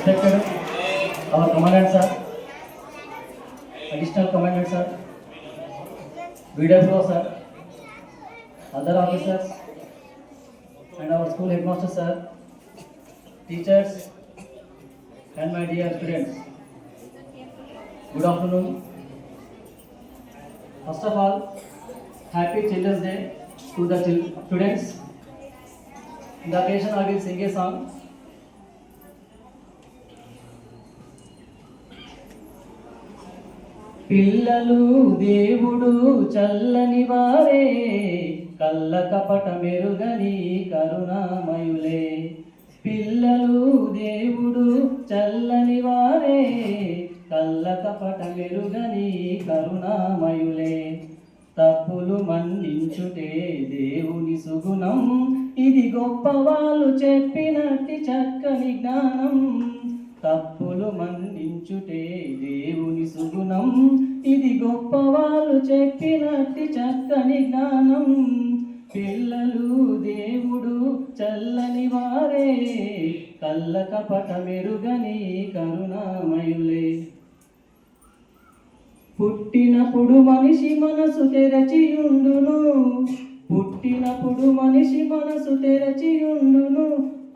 respected our commandant sir, additional commandant sir, VWO sir, other officers, and our school headmaster sir, teachers, and my dear students. Good afternoon. First of all, happy Children's Day to the students. In the occasion, I will sing a song. పిల్లలు దేవుడు చల్లని వారే, కళ్ళ కపట మెరుగని కరుణామయులే. పిల్లలు దేవుడు చల్లని వారే, కళ్ళ కపట మెరుగని కరుణామయులే. తప్పులు మన్నించుటే దేవుని సుగుణం, ఇది గొప్ప వాళ్ళు చెప్పినట్టి చక్కని జ్ఞానం. తప్పులు మన్నించుటే దేవుని సుగుణం, ఇది గొప్ప వాళ్ళు చెప్పినట్టి చక్కని జ్ఞానం. పిల్లలు దేవుడు చల్లని వారే, కళ్ళ కపట మెరుగని కరుణామయులే. పుట్టినప్పుడు మనిషి మనసు తెరచియుండును, పుట్టినప్పుడు మనిషి మనసు తెరచియుండును.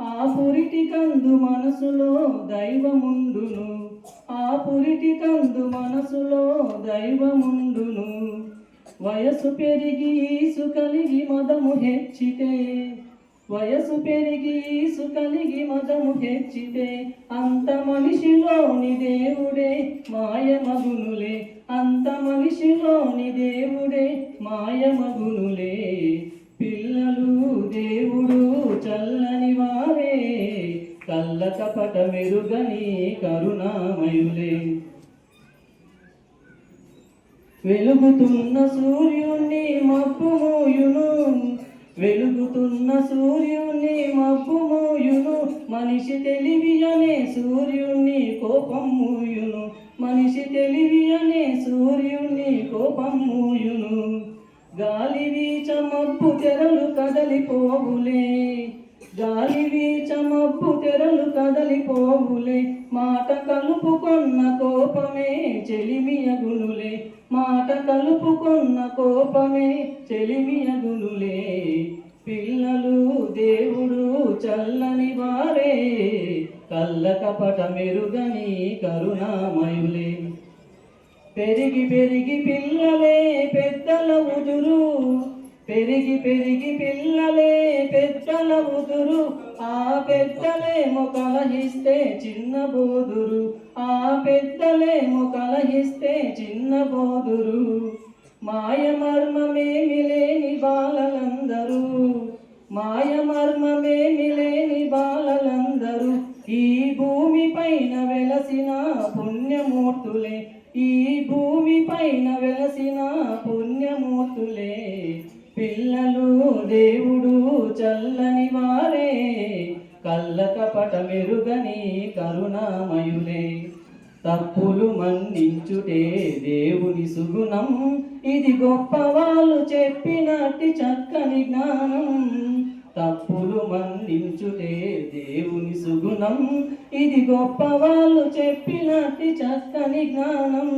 ఆ పురిటి కందు మనసులో దైవముండును, ఆ పురిటి కందు మనసులో దైవముండును. వయసు పెరిగి ఈసు కలిగి మదము హెచ్చితే, వయసు పెరిగి ఈసు కలిగి మదము హెచ్చితే, అంత మనిషిలోని దేవుడే మాయమగునులే, అంత మనిషిలోని దేవుడే మాయమగునులే. పిల్లలు దేవుడు చల్లని వారే, కళ్ళ కపట మెరుగని కరుణామయులే. వెలుగుతున్న సూర్యుణ్ణి మబ్బు మోయును, వెలుగుతున్న సూర్యుణ్ణి మబ్బు మోయును. మనిషి తెలివి అనే సూర్యుణ్ణి కోపం మూయును, మనిషి తెలివి అనే సూర్యుణ్ణి కోపం మూయును. గాలి వీచ మబ్బు తెరలు కదలిపోవులే, గాలి వీచ మబ్బు తెరలు కదలిపోవులే. మాట కలుపుకొన్న కోపమే చెలిమియగునులే, మాట కలుపుకొన్న కోపమే చెలిమియగునులే. పిల్లలు దేవుడు చల్లని వారే, కళ్ళ కపట మెరుగని కరుణామయులే. పెరిగి పెరిగి పిల్లలే పెద్దల ఉదురు, పెరిగి పెరిగి పిల్లలే పెద్దల ఉదురు. ఆ పెద్దలేమో కలహిస్తే చిన్న బోదురు, ఆ పెద్దలేమో కలహిస్తే చిన్న బోదురు. మాయ మర్మమేమి లేని బాలలందరూ, మాయ మర్మమేమి లేని బాలలందరూ. ఈ భూమి పైన వెలసిన పుణ్యమూర్తులే, ఈ భూమి పైన వెలసిన పుణ్యమూర్తులే. పిల్లలు దేవుడు చల్లని వారే, కళ్ళ కపట మెరుగని కరుణామయులే. తప్పులు మన్నించుటే దేవుని సుగుణం, ఇది గొప్ప వాళ్ళు చెప్పినట్టి చక్కని జ్ఞానం. తప్పులు మన్నించుటే దేవుని సుగుణం, ఇది గొప్ప వాళ్ళు చెప్పినట్టి చక్కని జ్ఞానం.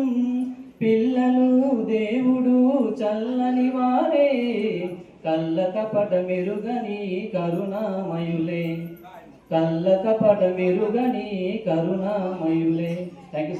పిల్లలు దేవుడు చల్లని వారే, కళ్ళ కపట మెరుగని కరుణామయులే, కళ్ళ కపట మెరుగని కరుణామయులే. Thank you.